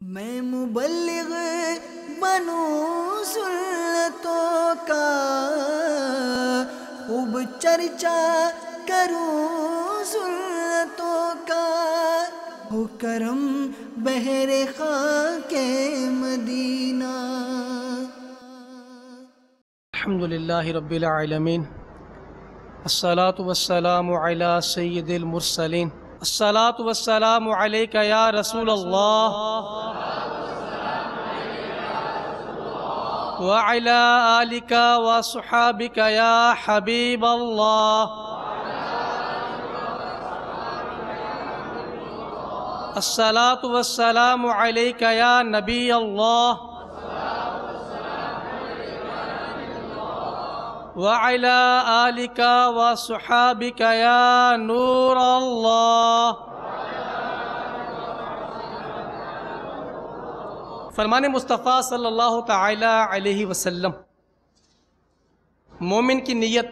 میں مبلغ بنوں سنتوں کا، خوب چرچا کروں سنتوں کا، ہو کرم بحر خاک مدینہ۔ الحمدللہ رب العالمین، الصلاة والسلام علی سید المرسلین، الصلاة والسلام علیک یا رسول اللہ وعلی آلک وصحابک یا حبیب اللہ، الصلاة والسلام علیک یا نبی اللہ وعلی آلک وصحابک یا نور اللہ۔ فرمان مصطفیٰ صلی اللہ تعالی علیہ وسلم، مومن کی نیت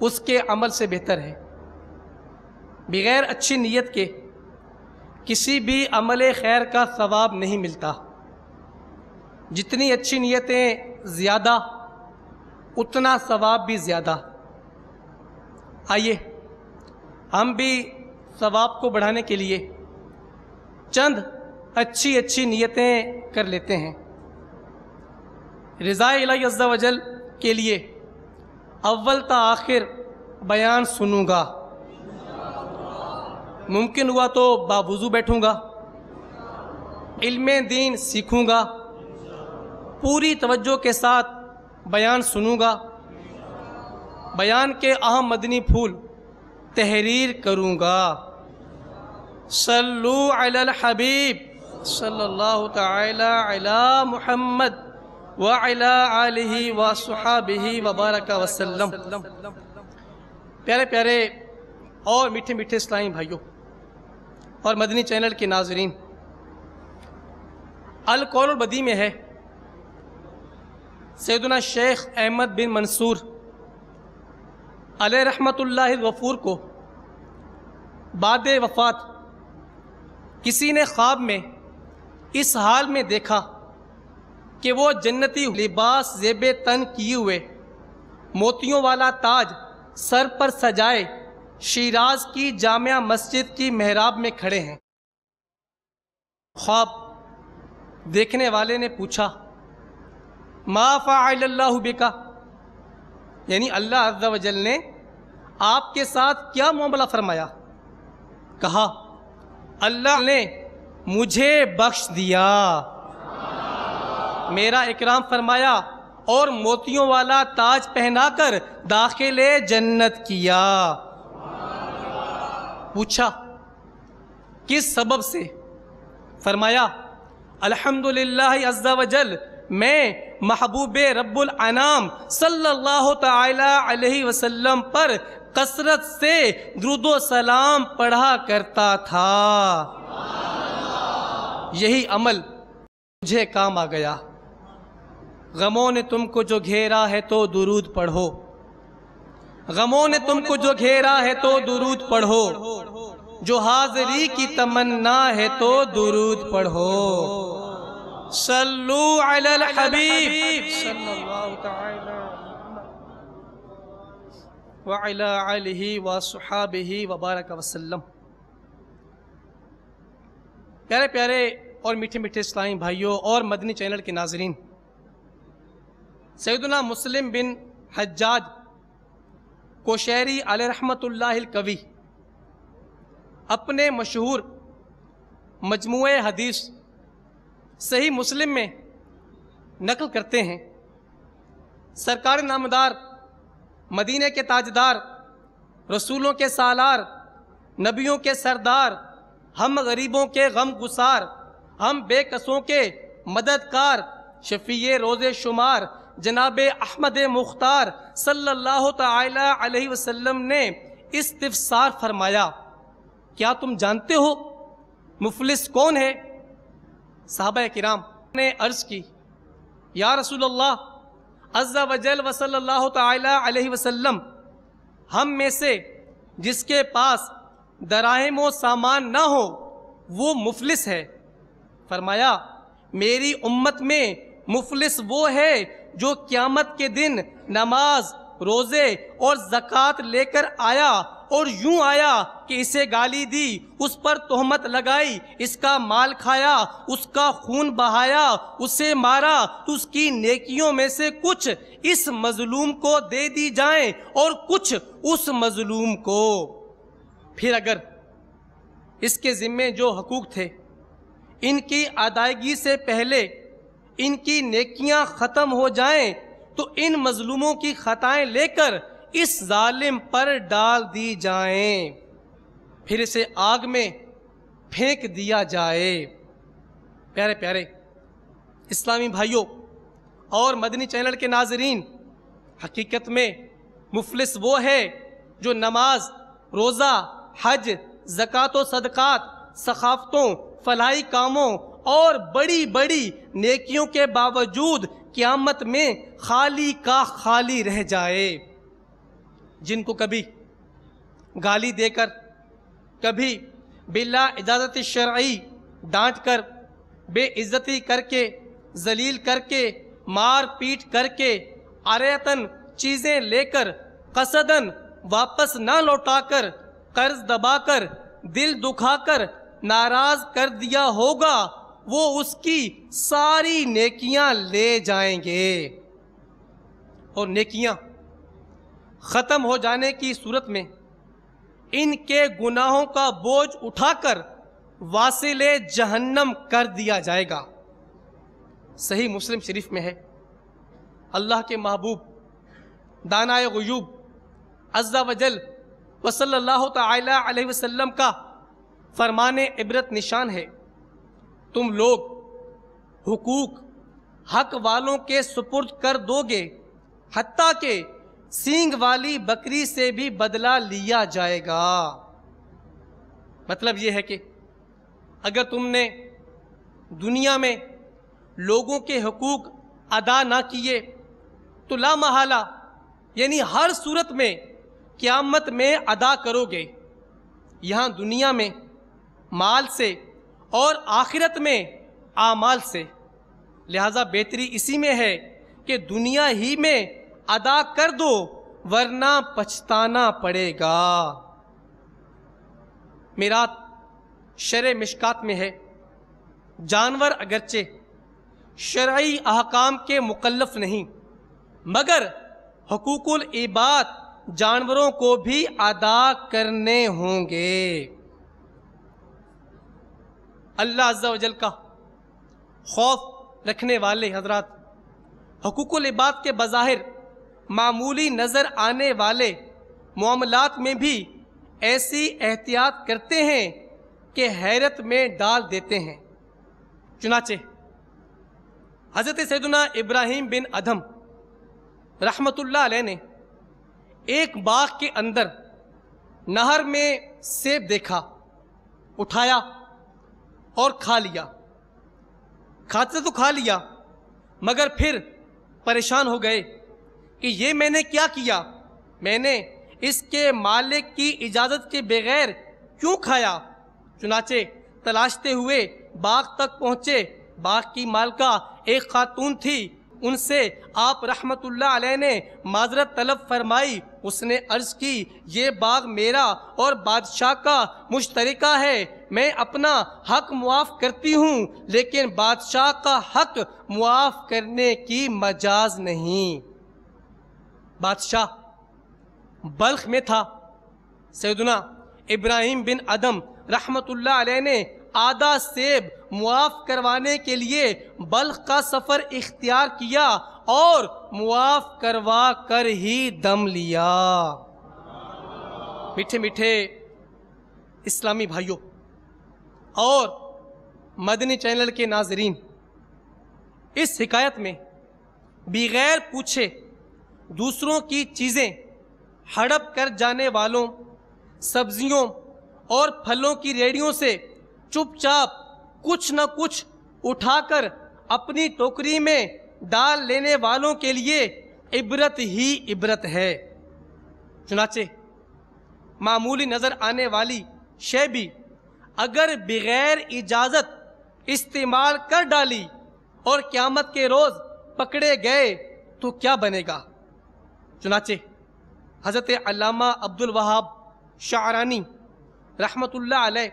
اس کے عمل سے بہتر ہے۔ بغیر اچھی نیت کے کسی بھی عمل خیر کا ثواب نہیں ملتا۔ جتنی اچھی نیتیں زیادہ اتنا ثواب بھی زیادہ۔ آئیے ہم بھی ثواب کو بڑھانے کے لیے چند اچھی نیتیں کر لیتے ہیں۔ رضا الہی عز و جل کے لیے اول تا آخر بیان سنوں گا، ممکن ہوا تو باوضو بیٹھوں گا، علم دین سیکھوں گا، پوری توجہ کے ساتھ بیان سنوں گا، بیان کے اہم مدنی پھول تحریر کروں گا۔ صلو علی الحبیب صلی اللہ تعالی علی محمد وعلی آلہ وصحابہ وبارک وسلم۔ پیارے پیارے اور میٹھے میٹھے اسلامی بھائیوں اور مدنی چینل کے ناظرین، القول البدیع میں ہے سیدنا شیخ احمد بن منصور علیہ رحمت اللہ الغفور کو بعد وفات کسی نے خواب میں اس حال میں دیکھا کہ وہ جنتی لباس زیب تن کیے ہوئے، موتیوں والا تاج سر پر سجائے، شیراز کی جامع مسجد کی محراب میں کھڑے ہیں۔ خواب دیکھنے والے نے پوچھا، ما فعل اللہ بکا، یعنی اللہ عز و جل نے آپ کے ساتھ کیا معاملہ فرمایا؟ کہا، اللہ نے مجھے بخش دیا، میرا اکرام فرمایا اور موتیوں والا تاج پہنا کر داخل جنت کیا۔ پوچھا کس سبب سے؟ فرمایا، الحمدللہ عز و جل، میں محبوب رب الانام صلی اللہ تعالی علیہ وسلم پر کثرت سے درود و سلام پڑھا کرتا تھا، یہی عمل مجھے کام آ گیا۔ غموں نے تم کو جو گھیرا ہے تو درود پڑھو، غموں نے تم کو جو گھیرا ہے تو درود پڑھو، جو حاضری کی تمنا ہے تو درود پڑھو۔ صلو علی الحبیب صلی اللہ تعالی وعلی آلہ وصحابہ وبارک وسلم۔ پیارے پیارے اور میٹھے میٹھے اسلامی بھائیوں اور مدنی چینل کے ناظرین، سیدنا مسلم بن حجاج کوشیری علیہ رحمت اللہ القوی اپنے مشہور مجموعہ حدیث صحیح مسلم میں نقل کرتے ہیں، سرکار نامدار، مدینے کے تاجدار، رسولوں کے سالار، نبیوں کے سردار، ہم غریبوں کے غم گسار، ہم بے کسوں کے مددگار، شفیع روز شمار، جناب احمد مختار صلی اللہ تعالی علیہ وسلم نے استفسار فرمایا، کیا تم جانتے ہو مفلس کون ہے؟ صحابہ کرام نے عرض کی، یا رسول اللہ عز و جل و صلی اللہ تعالی علیہ وسلم، ہم میں سے جس کے پاس دراہم و سامان نہ ہو وہ مفلس ہے، فرمایا میری امت میں مفلس وہ ہے جو قیامت کے دن نماز، روزے اور زکوٰۃ لے کر آیا اور یوں آیا کہ اسے گالی دی، اس پر تہمت لگائی، اس کا مال کھایا، اس کا خون بہایا، اسے مارا، تو اس کی نیکیوں میں سے کچھ اس مظلوم کو دے دی جائیں اور کچھ اس مظلوم کو۔ پھر اگر اس کے ذمے جو حقوق تھے ان کی ادائیگی سے پہلے ان کی نیکیاں ختم ہو جائیں تو ان مظلوموں کی خطائیں لے کر اس ظالم پر ڈال دی جائیں، پھر اسے آگ میں پھینک دیا جائے۔ پیارے پیارے اسلامی بھائیوں اور مدنی چینل کے ناظرین، حقیقت میں مفلس وہ ہے جو نماز، روزہ، حج، زکوٰۃ و صدقات، ثقافتوں، فلاحی کاموں اور بڑی بڑی نیکیوں کے باوجود قیامت میں خالی کا خالی رہ جائے، جن کو کبھی گالی دے کر، کبھی بلا اجازت شرعی ڈانٹ کر، بے عزتی کر کے، ذلیل کر کے، مار پیٹ کر کے، عاریتاً چیزیں لے کر قصداً واپس نہ لوٹا کر، قرض دبا کر، دل دکھا کر ناراض کر دیا ہوگا، وہ اس کی ساری نیکیاں لے جائیں گے، اور نیکیاں ختم ہو جانے کی صورت میں ان کے گناہوں کا بوجھ اٹھا کر واصل جہنم کر دیا جائے گا۔ صحیح مسلم شریف میں ہے، اللہ کے محبوب دانائے غیوب عز و جل و صلی اللہ تعالی علیہ وسلم کا فرمان عبرت نشان ہے، تم لوگ حقوق حق والوں کے سپرد کر دو گے، حتیٰ کہ سینگ والی بکری سے بھی بدلہ لیا جائے گا۔ مطلب یہ ہے کہ اگر تم نے دنیا میں لوگوں کے حقوق ادا نہ کیے تو لا محالہ یعنی ہر صورت میں قیامت میں ادا کرو گے، یہاں دنیا میں مال سے اور آخرت میں اعمال سے، لہذا بہتری اسی میں ہے کہ دنیا ہی میں ادا کر دو ورنہ پچھتانا پڑے گا۔ میرات شرع مشکات میں ہے، جانور اگرچہ شرعی احکام کے مکلف نہیں مگر حقوق العباد جانوروں کو بھی ادا کرنے ہوں گے۔ اللہ عز و جل کا خوف رکھنے والے حضرات حقوق العباد کے بظاہر معمولی نظر آنے والے معاملات میں بھی ایسی احتیاط کرتے ہیں کہ حیرت میں ڈال دیتے ہیں۔ چنانچہ حضرت سیدنا ابراہیم بن ادھم رحمت اللہ علیہ نے ایک باغ کے اندر نہر میں سیب دیکھا، اٹھایا اور کھا لیا۔ کھاتے تو کھا لیا مگر پھر پریشان ہو گئے کہ یہ میں نے کیا کیا، میں نے اس کے مالک کی اجازت کے بغیر کیوں کھایا؟ چنانچہ تلاشتے ہوئے باغ تک پہنچے، باغ کی مالکہ ایک خاتون تھی، ان سے آپ رحمت اللہ علیہ نے معذرت طلب فرمائی۔ اس نے عرض کی یہ باغ میرا اور بادشاہ کا مشترکہ ہے، میں اپنا حق معاف کرتی ہوں لیکن بادشاہ کا حق معاف کرنے کی مجاز نہیں۔ بادشاہ بلخ میں تھا، سیدنا ابراہیم بن ادھم رحمت اللہ علیہ نے آدھا سیب معاف کروانے کے لیے بلخ کا سفر اختیار کیا اور معاف کروا کر ہی دم لیا۔ میٹھے میٹھے اسلامی بھائیوں اور مدنی چینل کے ناظرین، اس حکایت میں بغیر پوچھے دوسروں کی چیزیں ہڑپ کر جانے والوں، سبزیوں اور پھلوں کی ریڑھیوں سے چپ چاپ کچھ نہ کچھ اٹھا کر اپنی ٹوکری میں ڈال لینے والوں کے لیے عبرت ہی عبرت ہے۔ چنانچہ معمولی نظر آنے والی شے بھی اگر بغیر اجازت استعمال کر ڈالی اور قیامت کے روز پکڑے گئے تو کیا بنے گا؟ چنانچہ حضرت علامہ عبد الوہاب شعرانی رحمۃ اللہ علیہ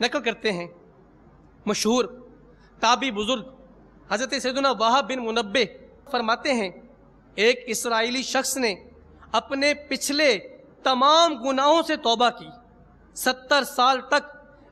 نقل کرتے ہیں، مشہور تابعی بزرگ حضرت سیدنا وہب بن منبہ فرماتے ہیں، ایک اسرائیلی شخص نے اپنے پچھلے تمام گناہوں سے توبہ کی، 70 سال تک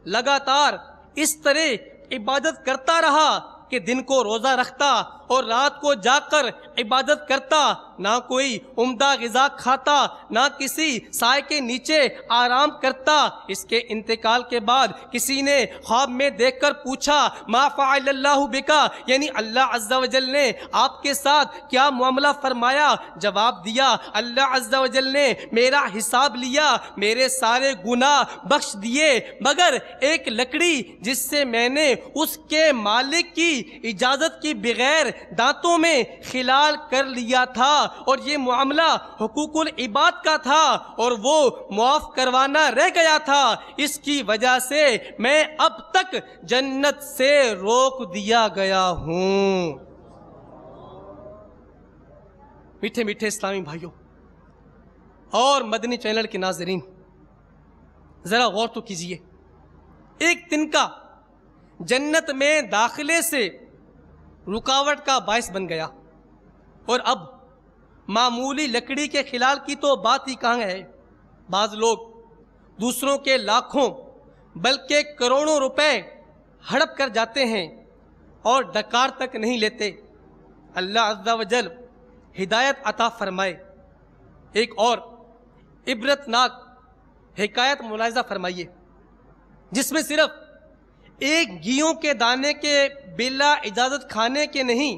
لگاتار اس طرح عبادت کرتا رہا کہ دن کو روزہ رکھتا اور رات کو جاگ کر عبادت کرتا، نہ کوئی عمدہ غذا کھاتا، نہ کسی سائے کے نیچے آرام کرتا۔ اس کے انتقال کے بعد کسی نے خواب میں دیکھ کر پوچھا، ما فعل اللہ بکا، یعنی اللہ عز و جل نے آپ کے ساتھ کیا معاملہ فرمایا؟ جواب دیا، اللہ عز و جل نے میرا حساب لیا، میرے سارے گناہ بخش دیے، مگر ایک لکڑی جس سے میں نے اس کے مالک کی اجازت کی بغیر دانتوں میں خلال کر لیا تھا، اور یہ معاملہ حقوق العباد کا تھا اور وہ معاف کروانا رہ گیا تھا، اس کی وجہ سے میں اب تک جنت سے روک دیا گیا ہوں۔ میٹھے میٹھے اسلامی بھائیوں اور مدنی چینل کے ناظرین، ذرا غور تو کیجئے، ایک دن کا جنت میں داخلے سے رکاوٹ کا باعث بن گیا، اور اب معمولی لکڑی کے خلال کی تو بات ہی کہاں ہے۔ بعض لوگ دوسروں کے لاکھوں بلکہ کروڑوں روپے ہڑپ کر جاتے ہیں اور ڈکار تک نہیں لیتے۔ اللہ عز و جل ہدایت عطا فرمائے۔ ایک اور عبرتناک حکایت ملاحظہ فرمائیے، جس میں صرف ایک گیہوں کے دانے کے بلا اجازت کھانے کے نہیں،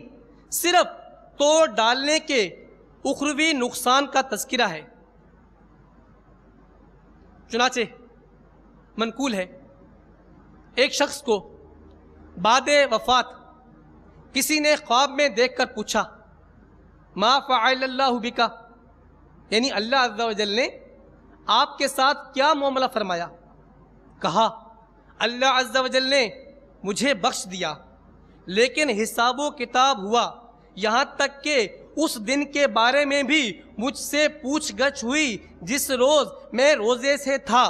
صرف توڑ ڈالنے کے اخروی نقصان کا تذکرہ ہے۔ چنانچہ منقول ہے، ایک شخص کو بعد وفات کسی نے خواب میں دیکھ کر پوچھا، ما فعل اللہ بکا، یعنی اللہ عز و جل نے آپ کے ساتھ کیا معاملہ فرمایا؟ کہا، اللہ عز و جل نے مجھے بخش دیا، لیکن حساب و کتاب ہوا، یہاں تک کہ اس دن کے بارے میں بھی مجھ سے پوچھ گچھ ہوئی جس روز میں روزے سے تھا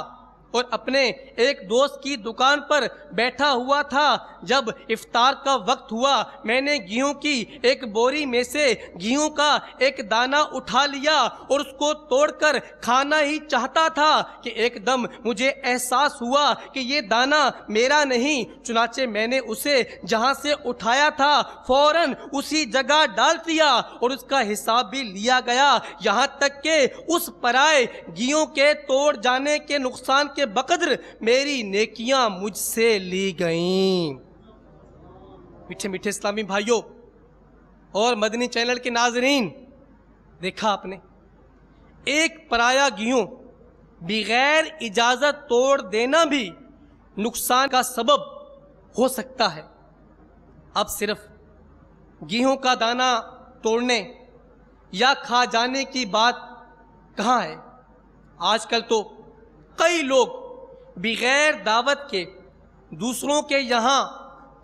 اور اپنے ایک دوست کی دکان پر بیٹھا ہوا تھا۔ جب افطار کا وقت ہوا، میں نے گیہوں کی ایک بوری میں سے گیہوں کا ایک دانہ اٹھا لیا اور اس کو توڑ کر کھانا ہی چاہتا تھا کہ ایک دم مجھے احساس ہوا کہ یہ دانہ میرا نہیں، چنانچہ میں نے اسے جہاں سے اٹھایا تھا فوراً اسی جگہ ڈال دیا اور اس کا حساب بھی لیا گیا، یہاں تک کہ اس پرائے گیہوں کے توڑ جانے کے نقصان کے بقدر میری نیکیاں مجھ سے لی گئیں۔ میٹھے میٹھے اسلامی بھائیوں اور مدنی چینل کے ناظرین، دیکھا آپ نے، ایک پرایا گیہوں بغیر اجازت توڑ دینا بھی نقصان کا سبب ہو سکتا ہے۔ اب صرف گیہوں کا دانہ توڑنے یا کھا جانے کی بات کہاں ہے؟ آج کل تو کئی لوگ بغیر دعوت کے دوسروں کے یہاں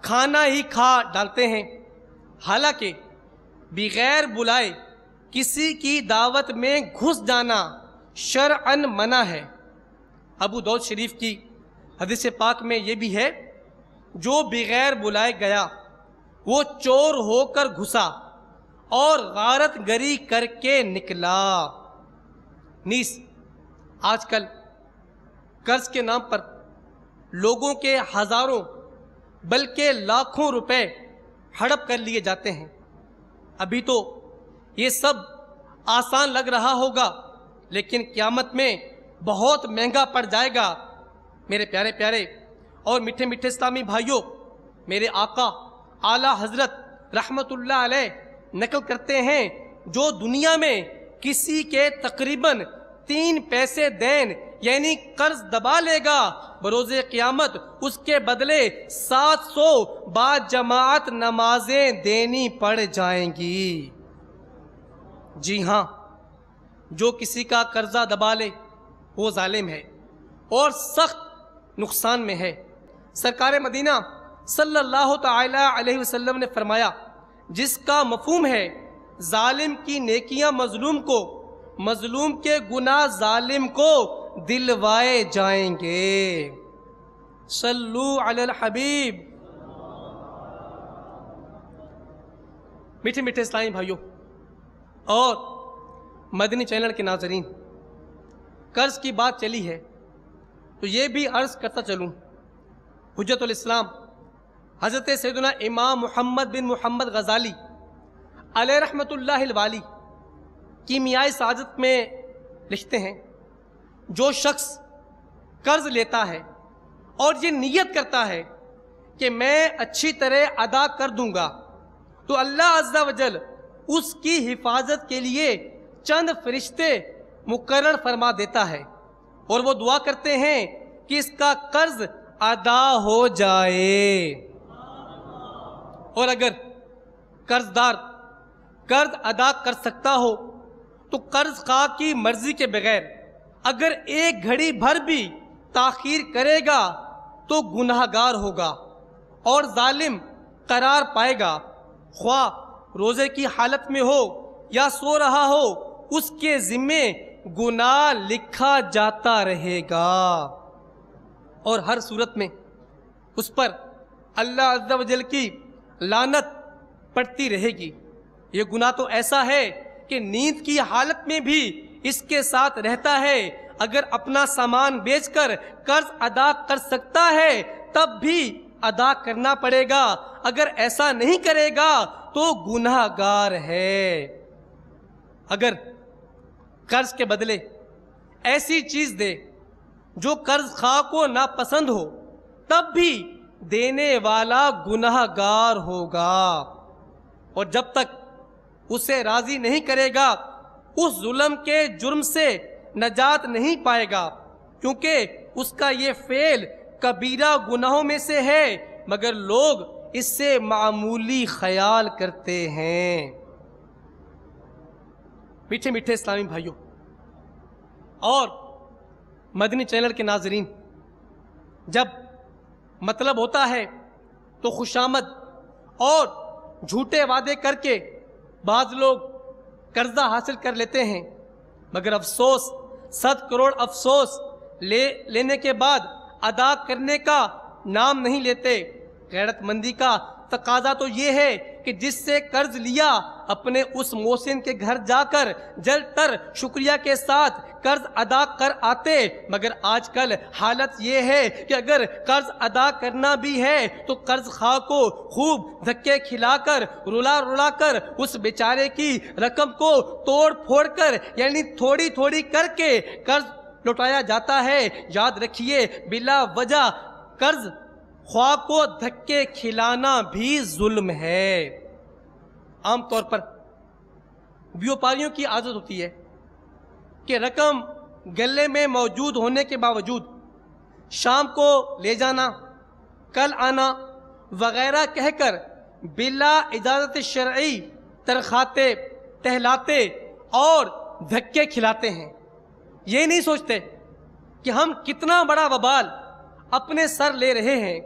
کھانا ہی کھا ڈالتے ہیں، حالانکہ بغیر بلائے کسی کی دعوت میں گھس جانا شرعاً منع ہے۔ ابو داؤد شریف کی حدیث پاک میں یہ بھی ہے، جو بغیر بلائے گیا وہ چور ہو کر گھسا اور غارت گری کر کے نکلا۔ نیز آج کل قرض کے نام پر لوگوں کے ہزاروں بلکہ لاکھوں روپے ہڑپ کر لیے جاتے ہیں۔ ابھی تو یہ سب آسان لگ رہا ہوگا، لیکن قیامت میں بہت مہنگا پڑ جائے گا۔ میرے پیارے پیارے اور میٹھے میٹھے اسلامی بھائیوں، میرے آقا اعلیٰ حضرت رحمت اللہ علیہ نقل کرتے ہیں، جو دنیا میں کسی کے تقریباً 3 پیسے دین یعنی قرض دبا لے گا، بروز قیامت اس کے بدلے 700 با جماعت نمازیں دینی پڑ جائیں گی۔ جی ہاں، جو کسی کا قرضہ دبا لے وہ ظالم ہے اور سخت نقصان میں ہے۔ سرکار مدینہ صلی اللہ تعالی علیہ وسلم نے فرمایا، جس کا مفہوم ہے ظالم کی نیکیاں مظلوم کو، مظلوم کے گناہ ظالم کو دلوائے جائیں گے۔ صلو علی الحبیب۔ میٹھے میٹھے اسلامی بھائیوں اور مدنی چینل کے ناظرین، قرض کی بات چلی ہے تو یہ بھی عرض کرتا چلوں، حجت الاسلام حضرت سیدنا امام محمد بن محمد غزالی علیہ رحمۃ اللہ الوالی کیمیائے سعادت میں لکھتے ہیں، جو شخص قرض لیتا ہے اور یہ نیت کرتا ہے کہ میں اچھی طرح ادا کر دوں گا، تو اللہ عز و جل اس کی حفاظت کے لیے چند فرشتے مقرر فرما دیتا ہے، اور وہ دعا کرتے ہیں کہ اس کا قرض ادا ہو جائے۔ اور اگر قرض دار قرض ادا کر سکتا ہو تو قرض خواہ کی مرضی کے بغیر اگر ایک گھڑی بھر بھی تاخیر کرے گا تو گنہگار ہوگا اور ظالم قرار پائے گا، خواہ روزے کی حالت میں ہو یا سو رہا ہو، اس کے ذمے گناہ لکھا جاتا رہے گا، اور ہر صورت میں اس پر اللہ عز و جل کی لعنت پڑتی رہے گی۔ یہ گناہ تو ایسا ہے کہ نیند کی حالت میں بھی اس کے ساتھ رہتا ہے، اگر اپنا سامان بیچ کر قرض ادا کر سکتا ہے تب بھی ادا کرنا پڑے گا، اگر ایسا نہیں کرے گا تو گناہ گار ہے۔ اگر قرض کے بدلے ایسی چیز دے جو قرض خواہ کو ناپسند ہو تب بھی دینے والا گناہ گار ہوگا، اور جب تک اسے راضی نہیں کرے گا اس ظلم کے جرم سے نجات نہیں پائے گا، کیونکہ اس کا یہ فعل کبیرہ گناہوں میں سے ہے، مگر لوگ اس سے معمولی خیال کرتے ہیں۔ میٹھے میٹھے اسلامی بھائیوں اور مدنی چینل کے ناظرین، جب مطلب ہوتا ہے تو خوشامد اور جھوٹے وعدے کر کے بعض لوگ قرضہ حاصل کر لیتے ہیں، مگر افسوس 100 کروڑ افسوس لینے کے بعد ادا کرنے کا نام نہیں لیتے۔ غیرت مندی کا تقاضا تو یہ ہے کہ جس سے قرض لیا اپنے اس محسن کے گھر جا کر جلد تر شکریہ کے ساتھ قرض ادا کر آتے، مگر آج کل حالت یہ ہے کہ اگر قرض ادا کرنا بھی ہے تو قرض خواہ کو خوب دھکے کھلا کر رلا رلا کر اس بیچارے کی رقم کو توڑ پھوڑ کر یعنی تھوڑی تھوڑی کر کے قرض لوٹایا جاتا ہے۔ یاد رکھیے بلا وجہ قرض خواہ کو دھکے کھلانا بھی ظلم ہے۔ عام طور پر بیوپاریوں کی عادت ہوتی ہے کہ رقم گلے میں موجود ہونے کے باوجود شام کو لے جانا، کل آنا وغیرہ کہہ کر بلا اجازت شرعی ترخاتے، ٹہلاتے اور دھکے کھلاتے ہیں۔ یہ نہیں سوچتے کہ ہم کتنا بڑا وبال اپنے سر لے رہے ہیں،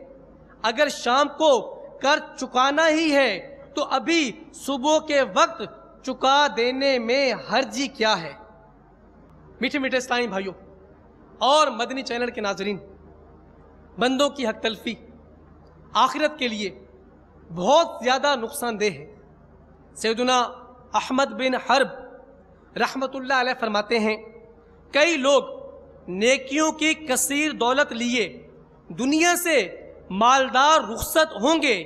اگر شام کو قرض چکانا ہی ہے تو ابھی صبح کے وقت چکا دینے میں حرجی کیا ہے۔ میٹھے میٹھے اسلامی بھائیوں اور مدنی چینل کے ناظرین، بندوں کی حق تلفی آخرت کے لیے بہت زیادہ نقصان دہ ہے۔ سیدنا احمد بن حرب رحمت اللہ علیہ فرماتے ہیں، کئی لوگ نیکیوں کی کثیر دولت لیے دنیا سے مالدار رخصت ہوں گے،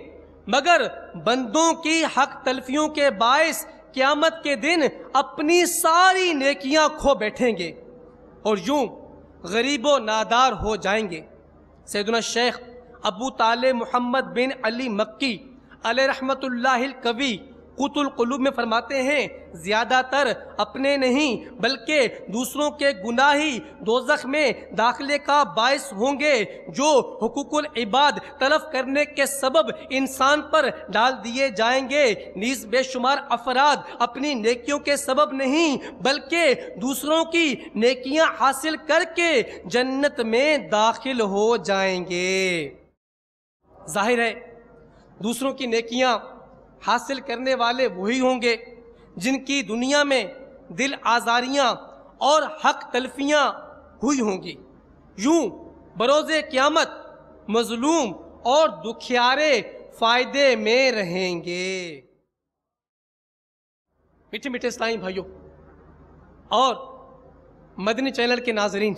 مگر بندوں کی حق تلفیوں کے باعث قیامت کے دن اپنی ساری نیکیاں کھو بیٹھیں گے اور یوں غریب و نادار ہو جائیں گے۔ سیدنا شیخ ابو طالب محمد بن علی مکی علیہ رحمت اللہ القوی قوت القلوب میں فرماتے ہیں، زیادہ تر اپنے نہیں بلکہ دوسروں کے گناہ ہی دوزخ میں داخلے کا باعث ہوں گے، جو حقوق العباد تلف کرنے کے سبب انسان پر ڈال دیے جائیں گے۔ نیز بے شمار افراد اپنی نیکیوں کے سبب نہیں بلکہ دوسروں کی نیکیاں حاصل کر کے جنت میں داخل ہو جائیں گے۔ ظاہر ہے دوسروں کی نیکیاں حاصل کرنے والے وہی ہوں گے جن کی دنیا میں دل آزاریاں اور حق تلفیاں ہوئی ہوں گی۔ یوں بروز قیامت مظلوم اور دکھیارے فائدے میں رہیں گے۔ میٹھے میٹھے اسلامی بھائیوں اور مدنی چینل کے ناظرین،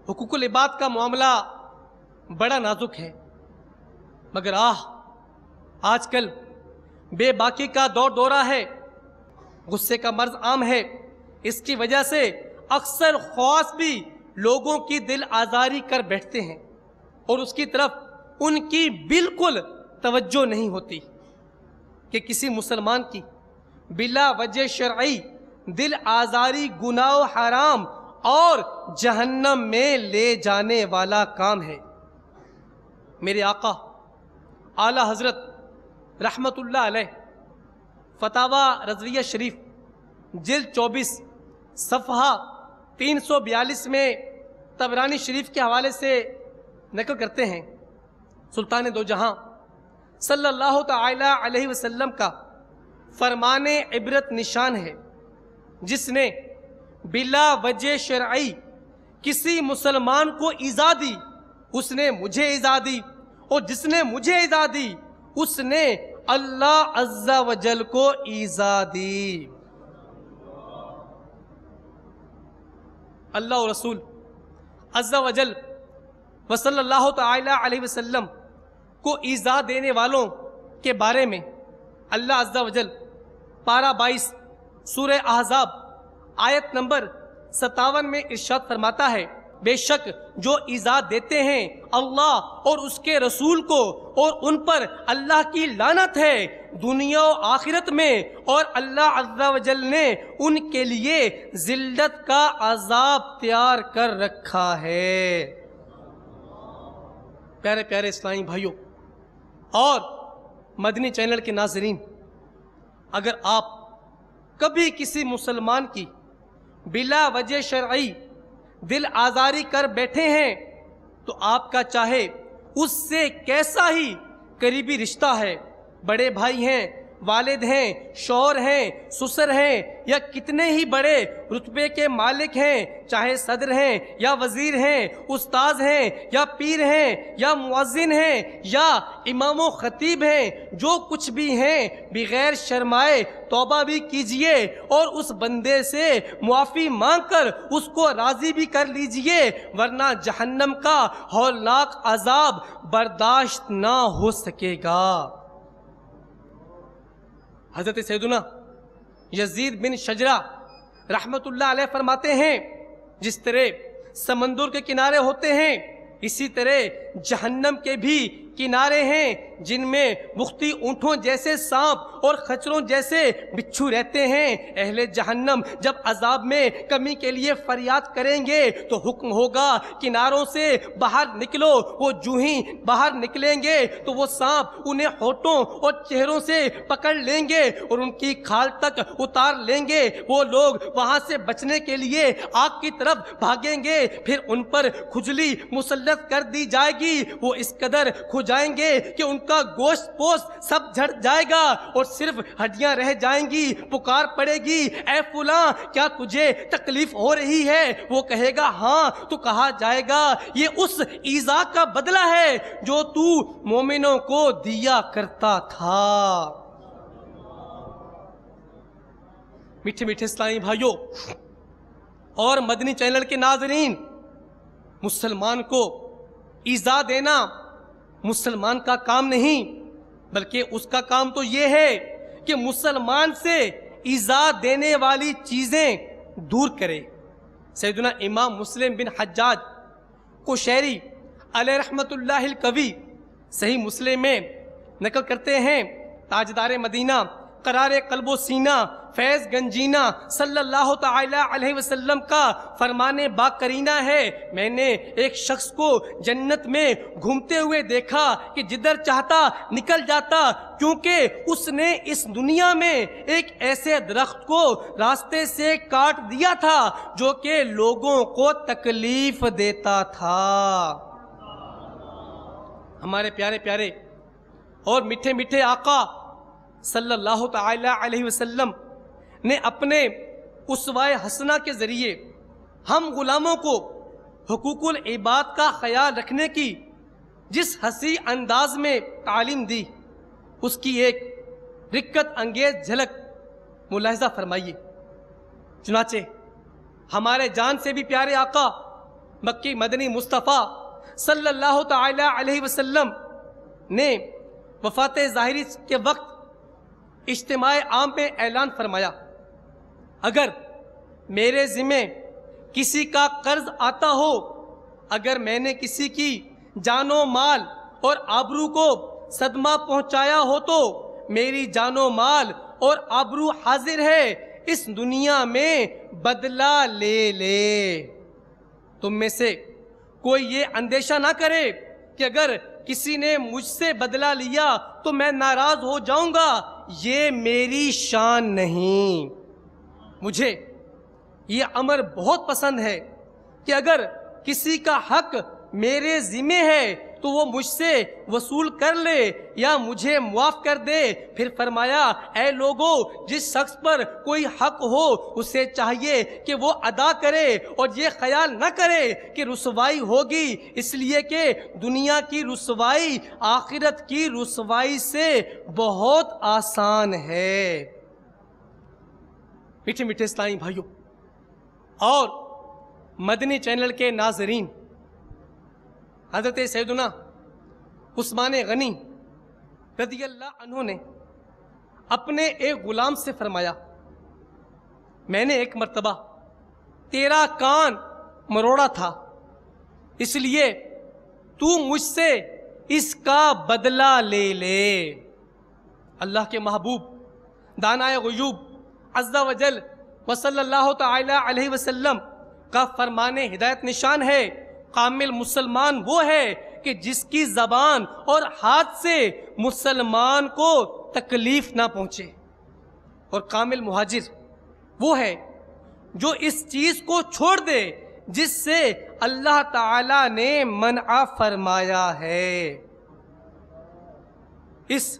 حقوق العباد کا معاملہ بڑا نازک ہے، مگر آج کل بے باکی کا دور دورہ ہے، غصے کا مرض عام ہے۔ اس کی وجہ سے اکثر خواص بھی لوگوں کی دل آزاری کر بیٹھتے ہیں اور اس کی طرف ان کی بالکل توجہ نہیں ہوتی کہ کسی مسلمان کی بلا وجہ شرعی دل آزاری گناہ و حرام اور جہنم میں لے جانے والا کام ہے۔ میرے آقا اعلی حضرت رحمت اللہ علیہ فتاوی رضویہ شریف جلد 24 صفحہ 342 میں طبرانی شریف کے حوالے سے نقل کرتے ہیں، سلطان دو جہاں صلی اللہ تعالی علیہ وسلم کا فرمان عبرت نشان ہے، جس نے بلا وجہ شرعی کسی مسلمان کو ایذا دی اس نے مجھے ایذا دی، اور جس نے مجھے ایذا دی اس نے اللہ عز و جل کو ایذا دی۔ اللہ و رسول عز و جل و صلی اللہ تعالی علیہ وسلم کو ایذا دینے والوں کے بارے میں اللہ عز و جل پارہ 22 سورہ احزاب آیت نمبر 57 میں ارشاد فرماتا ہے، بے شک جو ایذا دیتے ہیں اللہ اور اس کے رسول کو اور ان پر اللہ کی لعنت ہے دنیا و آخرت میں، اور اللہ عز و جل نے ان کے لیے ذلت کا عذاب تیار کر رکھا ہے۔ پیارے پیارے اسلامی بھائیوں اور مدنی چینل کے ناظرین، اگر آپ کبھی کسی مسلمان کی بلا وجہ شرعی دل آزاری کر بیٹھے ہیں تو آپ کا چاہے اس سے کیسا ہی قریبی رشتہ ہے، بڑے بھائی ہیں، والد ہیں، شوہر ہیں، سسر ہیں، یا کتنے ہی بڑے رتبے کے مالک ہیں، چاہے صدر ہیں یا وزیر ہیں، استاذ ہیں یا پیر ہیں یا مؤذن ہیں یا امام و خطیب ہیں، جو کچھ بھی ہیں، بغیر شرمائے توبہ بھی کیجئے اور اس بندے سے معافی مانگ کر اس کو راضی بھی کر لیجئے، ورنہ جہنم کا ہولناک عذاب برداشت نہ ہو سکے گا۔ حضرت سیدنا یزید بن شجرہ رحمت اللہ علیہ فرماتے ہیں، جس طرح سمندر کے کنارے ہوتے ہیں اسی طرح جہنم کے بھی کنارے ہیں، جن میں بختی اونٹوں جیسے سانپ اور خچروں جیسے بچھو رہتے ہیں۔ اہل جہنم جب عذاب میں کمی کے لیے فریاد کریں گے تو حکم ہوگا کناروں سے باہر نکلو، وہ جو ہی باہر نکلیں گے تو وہ سانپ انہیں ہونٹوں اور چہروں سے پکڑ لیں گے اور ان کی کھال تک اتار لیں گے۔ وہ لوگ وہاں سے بچنے کے لیے آگ کی طرف بھاگیں گے، پھر ان پر کھجلی مسلط کر دی جائے گی، وہ اس قدر کھجائیں گے کہ ان کا گوشت پوست سب جھڑ جائے گا اور صرف ہڈیاں رہ جائیں گی۔ پکار پڑے گی، اے فلاں کیا تجھے تکلیف ہو رہی ہے؟ وہ کہے گا ہاں، تو کہا جائے گا یہ اس ایذا کا بدلہ ہے جو تو مومنوں کو دیا کرتا تھا۔ میٹھے میٹھے اسلامی بھائیوں اور مدنی چینل کے ناظرین، مسلمان کو ایذا دینا مسلمان کا کام نہیں، بلکہ اس کا کام تو یہ ہے کہ مسلمان سے ایذا دینے والی چیزیں دور کرے۔ سیدنا امام مسلم بن حجاج قشیری علیہ رحمت اللہ القوی صحیح مسلم میں نقل کرتے ہیں، تاجدار مدینہ قرار قلب و سینہ فیض گنجینہ صلی اللہ تعالی علیہ وسلم کا فرمان باقرینہ ہے، میں نے ایک شخص کو جنت میں گھومتے ہوئے دیکھا کہ جدھر چاہتا نکل جاتا، کیونکہ اس نے اس دنیا میں ایک ایسے درخت کو راستے سے کاٹ دیا تھا جو کہ لوگوں کو تکلیف دیتا تھا۔ ہمارے پیارے پیارے اور میٹھے میٹھے آقا صلی اللہ تعالی علیہ وسلم نے اپنے اسوہ حسنہ کے ذریعے ہم غلاموں کو حقوق العباد کا خیال رکھنے کی جس حسین انداز میں تعلیم دی، اس کی ایک رکت انگیز جھلک ملاحظہ فرمائیے۔ چنانچہ ہمارے جان سے بھی پیارے آقا مکی مدنی مصطفیٰ صلی اللہ تعالی علیہ وسلم نے وفات ظاہری کے وقت اجتماع عام میں اعلان فرمایا، اگر میرے ذمہ کسی کا قرض آتا ہو، اگر میں نے کسی کی جان و مال اور آبرو کو صدمہ پہنچایا ہو تو میری جان و مال اور آبرو حاضر ہے، اس دنیا میں بدلہ لے لے۔ تم میں سے کوئی یہ اندیشہ نہ کرے کہ اگر کسی نے مجھ سے بدلہ لیا تو میں ناراض ہو جاؤں گا، یہ میری شان نہیں۔ مجھے یہ امر بہت پسند ہے کہ اگر کسی کا حق میرے ذمہ ہے تو وہ مجھ سے وصول کر لے یا مجھے معاف کر دے۔ پھر فرمایا، اے لوگو، جس شخص پر کوئی حق ہو اسے چاہیے کہ وہ ادا کرے اور یہ خیال نہ کرے کہ رسوائی ہوگی، اس لیے کہ دنیا کی رسوائی آخرت کی رسوائی سے بہت آسان ہے۔ میٹھے میٹھے اسلامی بھائیوں اور مدنی چینل کے ناظرین، حضرت سیدنا عثمان غنی رضی اللہ عنہ نے اپنے ایک غلام سے فرمایا، میں نے ایک مرتبہ تیرا کان مروڑا تھا، اس لیے تو مجھ سے اس کا بدلہ لے لے۔ اللہ کے محبوب دانائے غیوب عز و جل وصلی اللہ تعالی علیہ وسلم کا فرمان ہدایت نشان ہے، کامل مسلمان وہ ہے کہ جس کی زبان اور ہاتھ سے مسلمان کو تکلیف نہ پہنچے، اور کامل مہاجر وہ ہے جو اس چیز کو چھوڑ دے جس سے اللہ تعالی نے منع فرمایا ہے۔ اس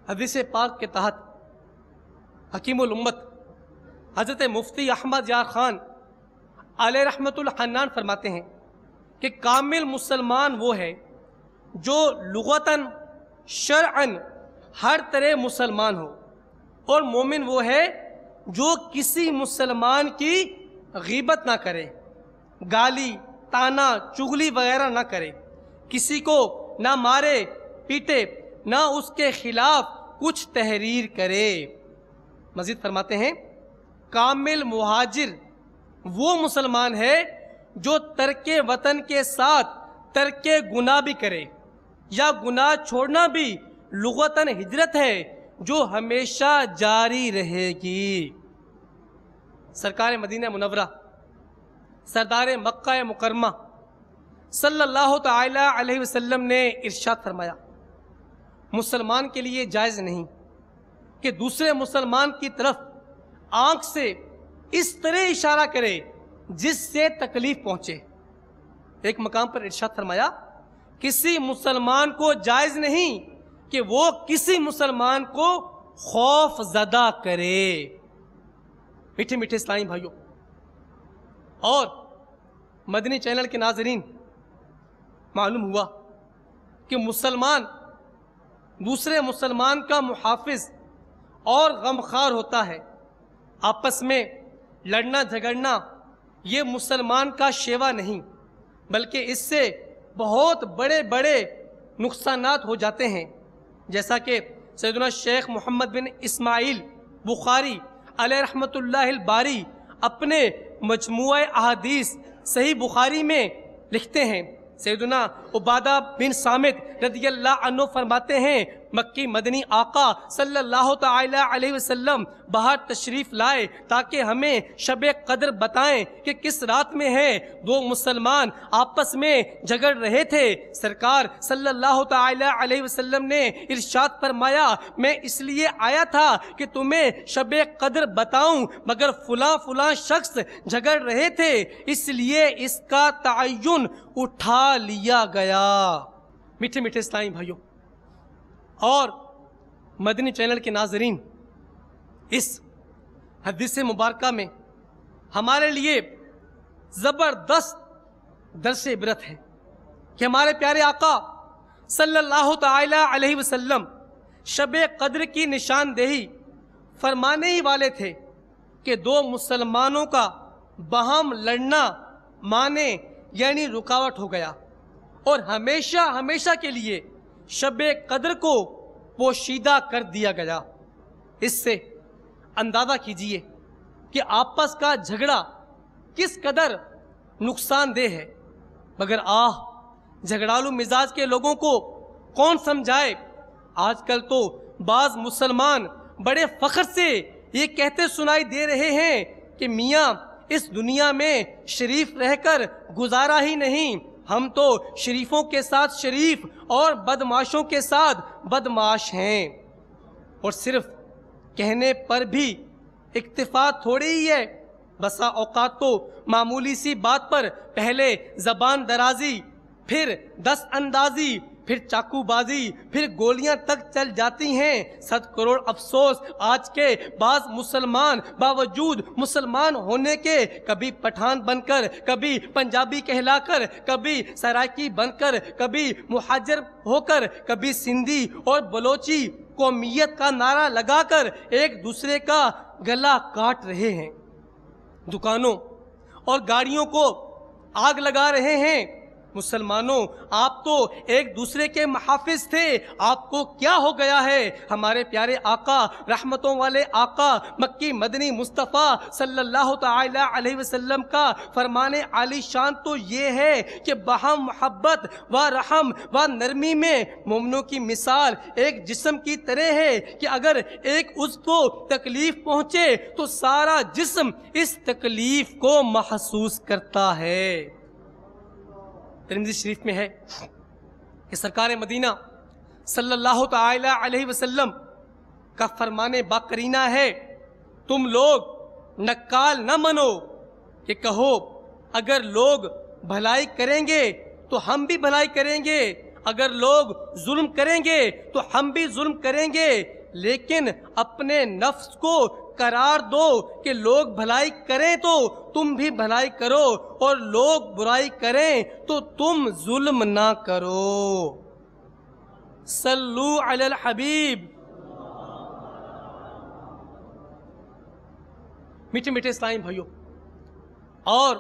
حدیث پاک کے تحت حکیم الامت حضرت مفتی احمد یار خان علیہ رحمت الحنان فرماتے ہیں کہ کامل مسلمان وہ ہے جو لغتاً شرعاً ہر طرح مسلمان ہو، اور مومن وہ ہے جو کسی مسلمان کی غیبت نہ کرے، گالی تانا چغلی وغیرہ نہ کرے، کسی کو نہ مارے پیٹے، نہ اس کے خلاف کچھ تحریر کرے۔ مزید فرماتے ہیں، کامل مہاجر وہ مسلمان ہے جو ترک وطن کے ساتھ ترک گناہ بھی کرے، یا گناہ چھوڑنا بھی لغتاً ہجرت ہے جو ہمیشہ جاری رہے گی۔ سرکار مدینہ منورہ سردار مکہ مکرمہ صلی اللہ تعالی علیہ وسلم نے ارشاد فرمایا، مسلمان کے لیے جائز نہیں کہ دوسرے مسلمان کی طرف آنکھ سے اس طرح اشارہ کرے جس سے تکلیف پہنچے۔ ایک مقام پر ارشاد فرمایا، کسی مسلمان کو جائز نہیں کہ وہ کسی مسلمان کو خوف زدہ کرے۔ میٹھے میٹھے اسلامی بھائیوں اور مدنی چینل کے ناظرین، معلوم ہوا کہ مسلمان دوسرے مسلمان کا محافظ اور غمخوار ہوتا ہے۔ آپس میں لڑنا جھگڑنا یہ مسلمان کا شیوا نہیں، بلکہ اس سے بہت بڑے بڑے نقصانات ہو جاتے ہیں، جیسا کہ سیدنا شیخ محمد بن اسماعیل بخاری علیہ رحمت اللہ الباری اپنے مجموعہ احادیث صحیح بخاری میں لکھتے ہیں۔ سیدنا عبادہ بن صامت رضی اللہ عنہ فرماتے ہیں، مکی مدنی آقا صلی اللہ تعالی علیہ وسلم باہر تشریف لائے تاکہ ہمیں شب قدر بتائیں کہ کس رات میں ہے۔ دو مسلمان آپس میں جھگڑ رہے تھے، سرکار صلی اللہ تعالی علیہ وسلم نے ارشاد فرمایا، میں اس لیے آیا تھا کہ تمہیں شب قدر بتاؤں، مگر فلاں فلاں شخص جھگڑ رہے تھے، اس لیے اس کا تعین اٹھا لیا گیا۔ میٹھے میٹھے اسلامی بھائیوں اور مدنی چینل کے ناظرین، اس حدیث مبارکہ میں ہمارے لیے زبردست درس عبرت ہے کہ ہمارے پیارے آقا صلی اللہ تعالی علیہ وسلم شب قدر کی نشاندہی فرمانے ہی والے تھے کہ دو مسلمانوں کا باہم لڑنا مانے یعنی رکاوٹ ہو گیا، اور ہمیشہ ہمیشہ کے لیے شب قدر کو پوشیدہ کر دیا گیا۔ اس سے اندازہ کیجئے کہ آپس کا جھگڑا کس قدر نقصان دہ ہے، مگر جھگڑالو مزاج کے لوگوں کو کون سمجھائے۔ آج کل تو بعض مسلمان بڑے فخر سے یہ کہتے سنائی دے رہے ہیں کہ میاں اس دنیا میں شریف رہ کر گزارا ہی نہیں، ہم تو شریفوں کے ساتھ شریف اور بدمعاشوں کے ساتھ بدمعاش ہیں۔ اور صرف کہنے پر بھی اکتفا تھوڑی ہی ہے، بسا اوقات تو معمولی سی بات پر پہلے زبان درازی، پھر دست اندازی، پھر چاقو بازی، پھر گولیاں تک چل جاتی ہیں۔ 100 کروڑ افسوس آج کے بعض مسلمان باوجود مسلمان ہونے کے کبھی پٹھان بن کر، کبھی پنجابی کہلا کر، کبھی سرائکی بن کر، کبھی مہاجر ہو کر، کبھی سندھی اور بلوچی قومیت کا نعرہ لگا کر ایک دوسرے کا گلا کاٹ رہے ہیں، دکانوں اور گاڑیوں کو آگ لگا رہے ہیں۔ مسلمانوں، آپ تو ایک دوسرے کے محافظ تھے، آپ کو کیا ہو گیا ہے؟ ہمارے پیارے آقا، رحمتوں والے آقا، مکی مدنی مصطفیٰ صلی اللہ تعالی علیہ وسلم کا فرمان عالی شان تو یہ ہے کہ باہم محبت و رحم و نرمی میں مومنوں کی مثال ایک جسم کی طرح ہے کہ اگر ایک عضو کو تکلیف پہنچے تو سارا جسم اس تکلیف کو محسوس کرتا ہے۔ ترمذی شریف میں ہے کہ سرکار مدینہ صلی اللہ تعالی علیہ وسلم کا فرمان باقرینہ ہے، تم لوگ نکال نہ منو، کہ کہو اگر لوگ بھلائی کریں گے تو ہم بھی بھلائی کریں گے، اگر لوگ ظلم کریں گے تو ہم بھی ظلم کریں گے، لیکن اپنے نفس کو قرار دو کہ لوگ بھلائی کریں تو تم بھی بھلائی کرو، اور لوگ برائی کریں تو تم ظلم نہ کرو۔ صلو علی الحبیب۔ میٹھے میٹھے اسلامی بھائیوں اور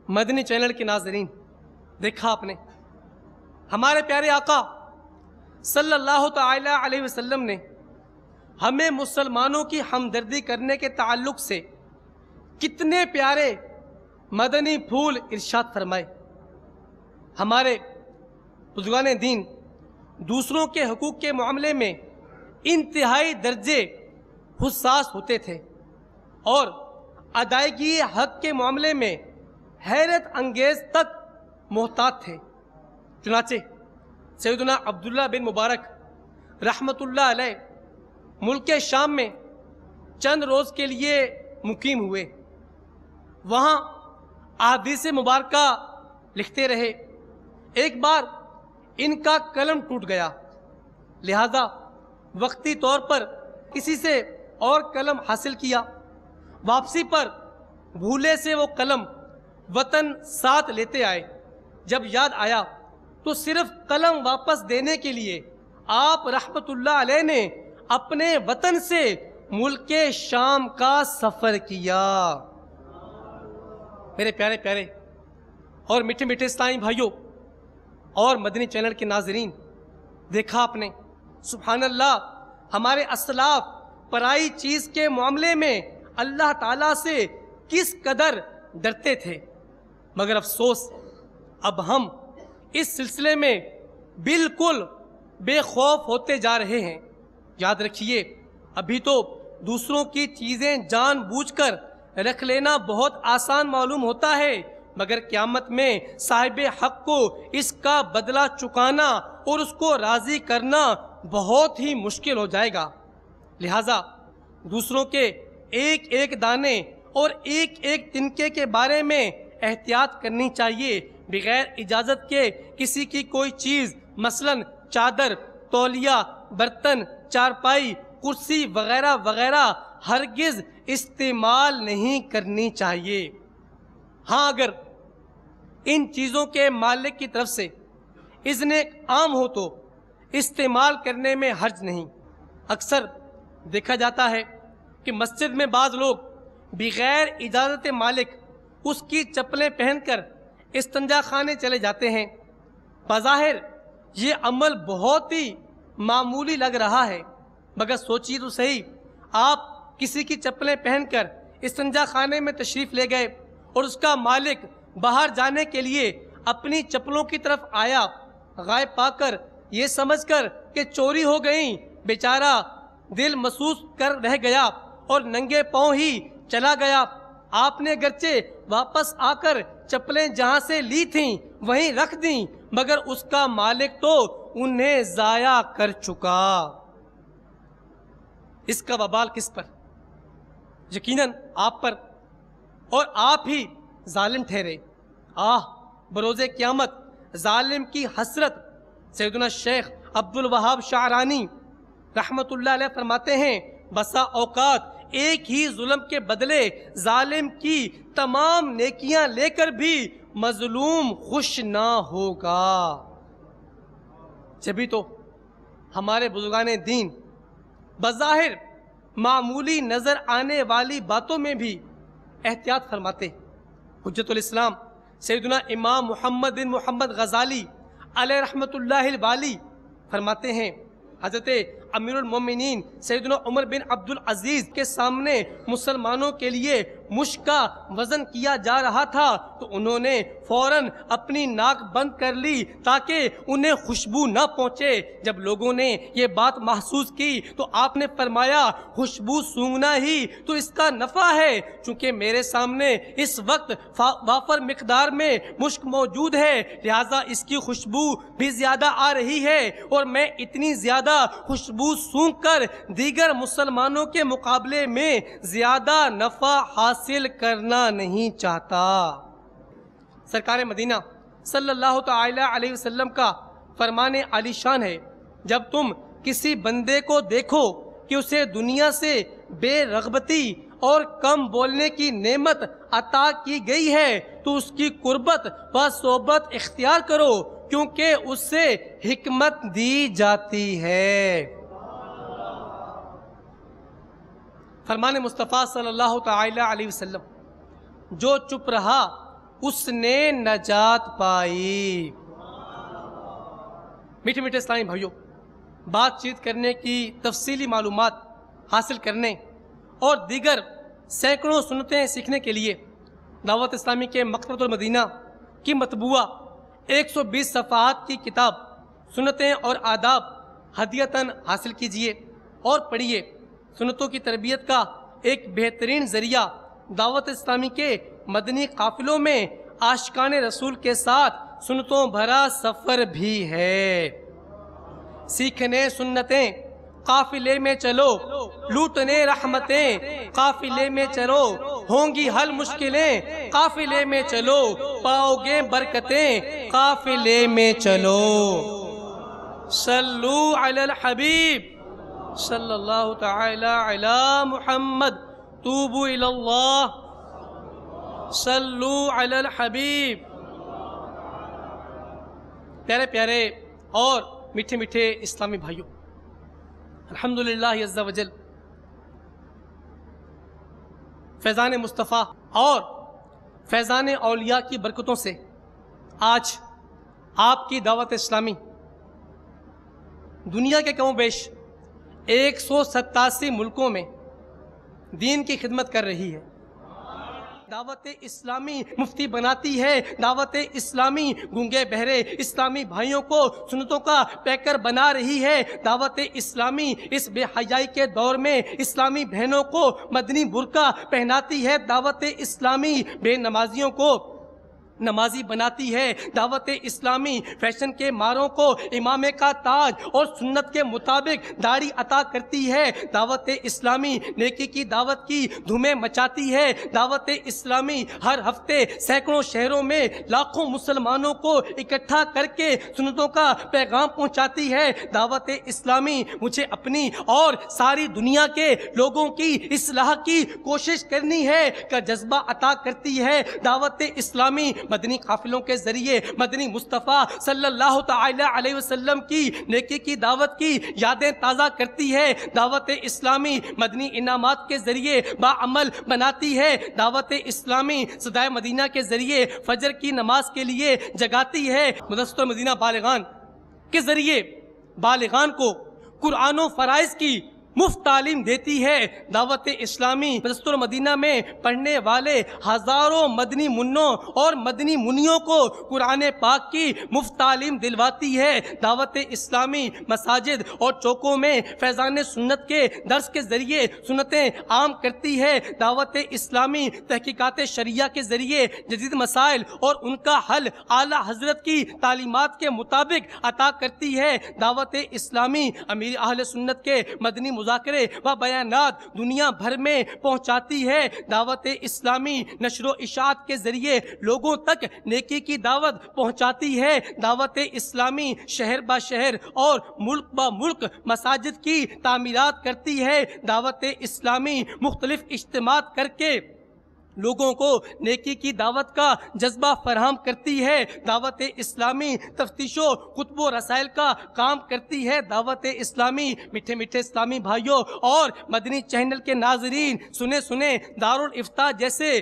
مدنی چینل کے ناظرین، دیکھا آپ نے ہمارے پیارے آقا صلی اللہ تعالی علیہ وسلم نے ہمیں مسلمانوں کی ہمدردی کرنے کے تعلق سے کتنے پیارے مدنی پھول ارشاد فرمائے۔ ہمارے بزرگان دین دوسروں کے حقوق کے معاملے میں انتہائی درجے حساس ہوتے تھے اور ادائیگی حق کے معاملے میں حیرت انگیز تک محتاط تھے۔ چنانچہ سیدنا عبداللہ بن مبارک رحمت اللہ علیہ ملک شام میں چند روز کے لیے مقیم ہوئے، وہاں احادیث مبارکہ لکھتے رہے۔ ایک بار ان کا قلم ٹوٹ گیا، لہذا وقتی طور پر کسی سے اور قلم حاصل کیا۔ واپسی پر بھولے سے وہ قلم وطن ساتھ لیتے آئے، جب یاد آیا تو صرف قلم واپس دینے کے لیے آپ رحمت اللہ علیہ نے اپنے وطن سے ملک شام کا سفر کیا۔ میرے پیارے پیارے اور میٹھے میٹھے اسلامی بھائیوں اور مدنی چینل کے ناظرین، دیکھا آپ نے سبحان اللہ ہمارے اسلاف پرائی چیز کے معاملے میں اللہ تعالیٰ سے کس قدر ڈرتے تھے، مگر افسوس اب ہم اس سلسلے میں بالکل بے خوف ہوتے جا رہے ہیں۔ یاد رکھیے، ابھی تو دوسروں کی چیزیں جان بوجھ کر رکھ لینا بہت آسان معلوم ہوتا ہے، مگر قیامت میں صاحب حق کو اس کا بدلہ چکانا اور اس کو راضی کرنا بہت ہی مشکل ہو جائے گا۔ لہٰذا دوسروں کے ایک ایک دانے اور ایک ایک تنکے کے بارے میں احتیاط کرنی چاہیے۔ بغیر اجازت کے کسی کی کوئی چیز مثلا چادر، تولیہ، برتن، چارپائی، کرسی وغیرہ وغیرہ ہرگز استعمال نہیں کرنی چاہیے۔ ہاں اگر ان چیزوں کے مالک کی طرف سے اذن عام ہو تو استعمال کرنے میں حرج نہیں۔ اکثر دیکھا جاتا ہے کہ مسجد میں بعض لوگ بغیر اجازت مالک اس کی چپلیں پہن کر استنجا خانے چلے جاتے ہیں۔ بظاہر یہ عمل بہت ہی معمولی لگ رہا ہے، مگر سوچیے تو صحیح، آپ کسی کی چپلیں پہن کر استنجا خانے میں تشریف لے گئے اور اس کا مالک باہر جانے کے لیے اپنی چپلوں کی طرف آیا، غائب پا کر یہ سمجھ کر کہ چوری ہو گئیں، بیچارہ دل محسوس کر رہ گیا اور ننگے پاؤں ہی چلا گیا۔ آپ نے گرچہ واپس آ کر چپلیں جہاں سے لی تھیں وہیں رکھ دیں، مگر اس کا مالک تو انہیں ضائع کر چکا۔ اس کا وبال کس پر؟ یقیناً آپ پر، اور آپ ہی ظالم ٹھہرے۔ بروز قیامت ظالم کی حسرت۔ سیدنا شیخ عبد الوہاب شعرانی رحمت اللہ علیہ فرماتے ہیں، بسا اوقات ایک ہی ظلم کے بدلے ظالم کی تمام نیکیاں لے کر بھی مظلوم خوش نہ ہوگا۔ جبھی تو ہمارے بزرگان دین بظاہر معمولی نظر آنے والی باتوں میں بھی احتیاط فرماتے۔ حجت الاسلام سیدنا امام محمد بن محمد غزالی علیہ رحمت اللہ الوالی فرماتے ہیں، حضرت امیر المومنین سیدنا عمر بن عبد العزیز کے سامنے مسلمانوں کے لیے مشک کا وزن کیا جا رہا تھا تو انہوں نے فوراً اپنی ناک بند کر لی تاکہ انہیں خوشبو نہ پہنچے۔ جب لوگوں نے یہ بات محسوس کی تو آپ نے فرمایا، خوشبو سونگھنا ہی تو اس کا نفع ہے، چونکہ میرے سامنے اس وقت وافر مقدار میں مشک موجود ہے، لہٰذا اس کی خوشبو بھی زیادہ آ رہی ہے اور میں اتنی زیادہ خوشبو سونگھ کر دیگر مسلمانوں کے مقابلے میں زیادہ نفع حاصل کرنا نہیں چاہتا۔ سرکار مدینہ صلی اللہ تعالی علیہ وسلم کا فرمان عالی شان ہے، جب تم کسی بندے کو دیکھو کہ اسے دنیا سے بے رغبتی اور کم بولنے کی نعمت عطا کی گئی ہے تو اس کی قربت و صحبت اختیار کرو، کیونکہ اس سے حکمت دی جاتی ہے۔ فرمان مصطفیٰ صلی اللہ تعالی علیہ وسلم، جو چپ رہا اس نے نجات پائی۔ میٹھے میٹھے اسلامی بھائیوں، بات چیت کرنے کی تفصیلی معلومات حاصل کرنے اور دیگر سینکڑوں سنتیں سیکھنے کے لیے دعوت اسلامی کے مکتبۃ المدینہ کی مطبوعہ 120 صفحات کی کتاب سنتیں اور آداب ہدیتاً حاصل کیجیے اور پڑھیے۔ سنتوں کی تربیت کا ایک بہترین ذریعہ دعوت اسلامی کے مدنی قافلوں میں عاشقان رسول کے ساتھ سنتوں بھرا سفر بھی ہے۔ سیکھنے سنتیں قافلے میں چلو، لوٹنے رحمتیں قافلے میں چلو، ہوں گی حل مشکلیں قافلے میں چلو، پاؤ گے برکتیں قافلے میں چلو۔ صلو علی الحبیب صلی اللہ تعالی علی محمد، توبوا الی اللہ، صلو علی الحبیب۔ پیارے پیارے اور میٹھے میٹھے اسلامی بھائیوں، الحمدللہ عز و جل فیضان مصطفیٰ اور فیضان اولیاء کی برکتوں سے آج آپ کی دعوت اسلامی دنیا کے کم و بیش 187 ملکوں میں دین کی خدمت کر رہی ہے۔ دعوت اسلامی مفتی بناتی ہے، دعوت اسلامی گونگے بہرے اسلامی بھائیوں کو سنتوں کا پیکر بنا رہی ہے، دعوت اسلامی اس بے حیائی کے دور میں اسلامی بہنوں کو مدنی برقع پہناتی ہے، دعوت اسلامی بے نمازیوں کو نمازی بناتی ہے، دعوت اسلامی فیشن کے ماروں کو امامے کا تاج اور سنت کے مطابق داڑھی عطا کرتی ہے، دعوت اسلامی نیکی کی دعوت کی دھومیں مچاتی ہے، دعوت اسلامی ہر ہفتے سینکڑوں شہروں میں لاکھوں مسلمانوں کو اکٹھا کر کے سنتوں کا پیغام پہنچاتی ہے، دعوت اسلامی مجھے اپنی اور ساری دنیا کے لوگوں کی اصلاح کی کوشش کرنی ہے کا جذبہ عطا کرتی ہے، دعوت اسلامی مدنی قافلوں کے ذریعے مدنی مصطفیٰ صلی اللہ تعالی علیہ وسلم کی نیکی کی دعوت کی یادیں تازہ کرتی ہے، دعوت اسلامی مدنی انعامات کے ذریعے باعمل بناتی ہے، دعوت اسلامی صدائے مدینہ کے ذریعے فجر کی نماز کے لیے جگاتی ہے، مدرسۃ مدینہ بالغان کے ذریعے بالغان کو قرآن و فرائض کی مفت تعلیم دیتی ہے، دعوت اسلامی مدرسۃ المدینہ میں پڑھنے والے ہزاروں مدنی منوں اور مدنی منیوں کو قرآن پاک کی مفت تعلیم دلواتی ہے، دعوت اسلامی مساجد اور چوکوں میں فیضان سنت کے درس کے ذریعے سنتیں عام کرتی ہے، دعوت اسلامی تحقیقات شریعہ کے ذریعے جدید مسائل اور ان کا حل اعلیٰ حضرت کی تعلیمات کے مطابق عطا کرتی ہے، دعوت اسلامی امیر اہل سنت کے مدنی مذاکرے و بیانات دنیا بھر میں پہنچاتی ہے، دعوت اسلامی نشر و اشاعت کے ذریعے لوگوں تک نیکی کی دعوت پہنچاتی ہے، دعوت اسلامی شہر با شہر اور ملک با ملک مساجد کی تعمیرات کرتی ہے، دعوت اسلامی مختلف اجتماعات کر کے لوگوں کو نیکی کی دعوت کا جذبہ فراہم کرتی ہے، دعوت اسلامی تفتیش و کتب و رسائل کا کام کرتی ہے، دعوت اسلامی میٹھے میٹھے اسلامی بھائیوں اور مدنی چینل کے ناظرین سنیں دارالافتاء جیسے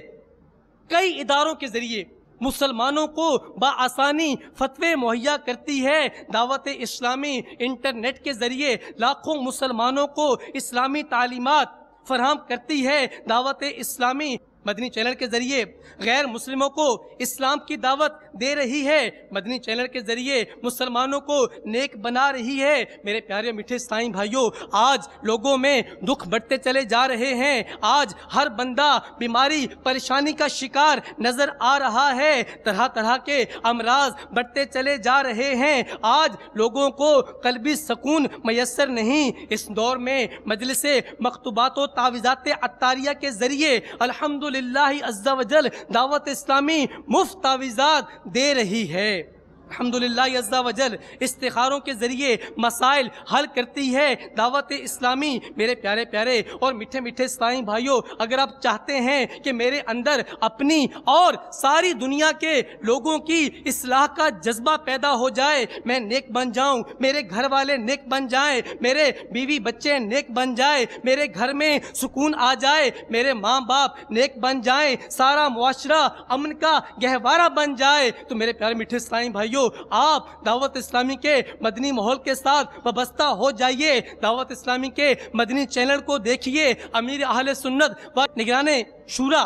کئی اداروں کے ذریعے مسلمانوں کو بآسانی فتوے مہیا کرتی ہے، دعوت اسلامی انٹرنیٹ کے ذریعے لاکھوں مسلمانوں کو اسلامی تعلیمات فراہم کرتی ہے، دعوت اسلامی مدنی چینل کے ذریعے غیر مسلموں کو اسلام کی دعوت دے رہی ہے، مدنی چینل کے ذریعے مسلمانوں کو نیک بنا رہی ہے۔ میرے پیارے میٹھے اسلامی بھائیوں، آج لوگوں میں دکھ بڑھتے چلے جا رہے ہیں، آج ہر بندہ بیماری پریشانی کا شکار نظر آ رہا ہے، طرح طرح کے امراض بڑھتے چلے جا رہے ہیں، آج لوگوں کو قلبی سکون میسر نہیں۔ اس دور میں مجلس مکتوبات و تعویذات عطاریہ کے ذریعے الحمدللہ عز و جل دعوت اسلامی مفت تعویذات دے رہی ہے، الحمدللہ عز و جل استخاروں کے ذریعے مسائل حل کرتی ہے دعوت اسلامی۔ میرے پیارے پیارے اور میٹھے میٹھے اسلامی بھائیوں، اگر آپ چاہتے ہیں کہ میرے اندر اپنی اور ساری دنیا کے لوگوں کی اصلاح کا جذبہ پیدا ہو جائے، میں نیک بن جاؤں، میرے گھر والے نیک بن جائیں، میرے بیوی بچے نیک بن جائے، میرے گھر میں سکون آ جائے، میرے ماں باپ نیک بن جائیں، سارا معاشرہ امن کا گہوارہ بن جائے، تو میرے پیارے میٹھے اسلامی بھائیوں آپ دعوت اسلامی کے مدنی ماحول کے ساتھ وابستہ ہو جائیے، دعوت اسلامی کے مدنی چینل کو دیکھیے، امیر اہل سنت و نگران شورا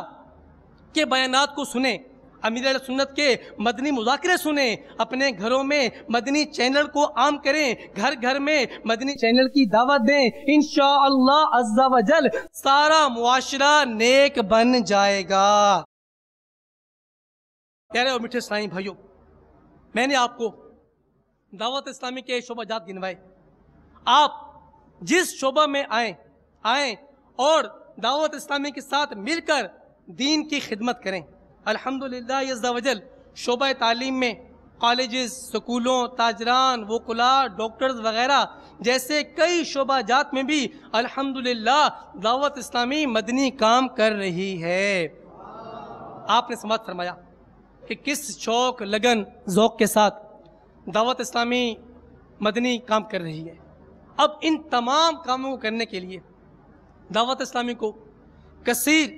کے بیانات کو سنیں، امیر اہل سنت کے مدنی مذاکرے سنیں، اپنے گھروں میں مدنی چینل کو عام کریں، گھر گھر میں مدنی چینل کی دعوت دیں، انشاءاللہ عز و جل سارا معاشرہ نیک بن جائے گا۔ پیارے اور میٹھے اسلامی بھائیوں، میں نے آپ کو دعوت اسلامی کے شعبہ جات گنوائے، آپ جس شعبہ میں آئیں اور دعوت اسلامی کے ساتھ مل کر دین کی خدمت کریں۔ الحمدللہ عز و جل شعبہ تعلیم میں کالجز، سکولوں، تاجران، وکلاء، ڈاکٹرز وغیرہ جیسے کئی شعبہ جات میں بھی الحمدللہ دعوت اسلامی مدنی کام کر رہی ہے۔ آپ نے سماعت فرمایا کہ کس شوق، لگن، ذوق کے ساتھ دعوت اسلامی مدنی کام کر رہی ہے۔ اب ان تمام کاموں کو کرنے کے لیے دعوت اسلامی کو کثیر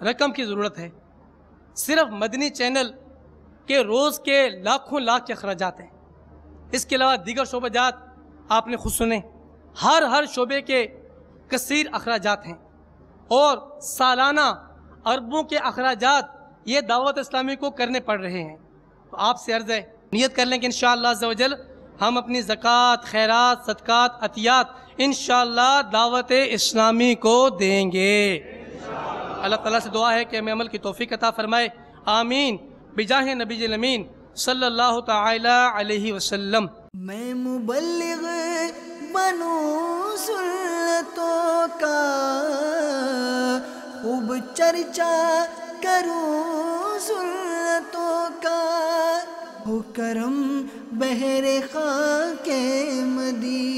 رقم کی ضرورت ہے۔ صرف مدنی چینل کے روز کے لاکھوں لاکھ کے اخراجات ہیں، اس کے علاوہ دیگر شعبہ جات آپ نے خود سنے، ہر شعبے کے کثیر اخراجات ہیں اور سالانہ اربوں کے اخراجات یہ دعوت اسلامی کو کرنے پڑ رہے ہیں۔ تو آپ سے عرض ہے، نیت کر لیں کہ انشاءاللہ عز و جل ہم اپنی زکوٰۃ، خیرات، صدقات، عطیات انشاءاللہ دعوت اسلامی کو دیں گے۔ اللہ تعالیٰ سے دعا ہے کہ ہمیں عمل کی توفیق عطا فرمائے، آمین۔ بجاہ نبی الامین صلی اللہ تعالی علیہ وسلم۔ میں مبلغ بنوں سنتوں کا، خوب چرچا کروں سنتوں کا، ہو کرم بہر خاک مدینہ۔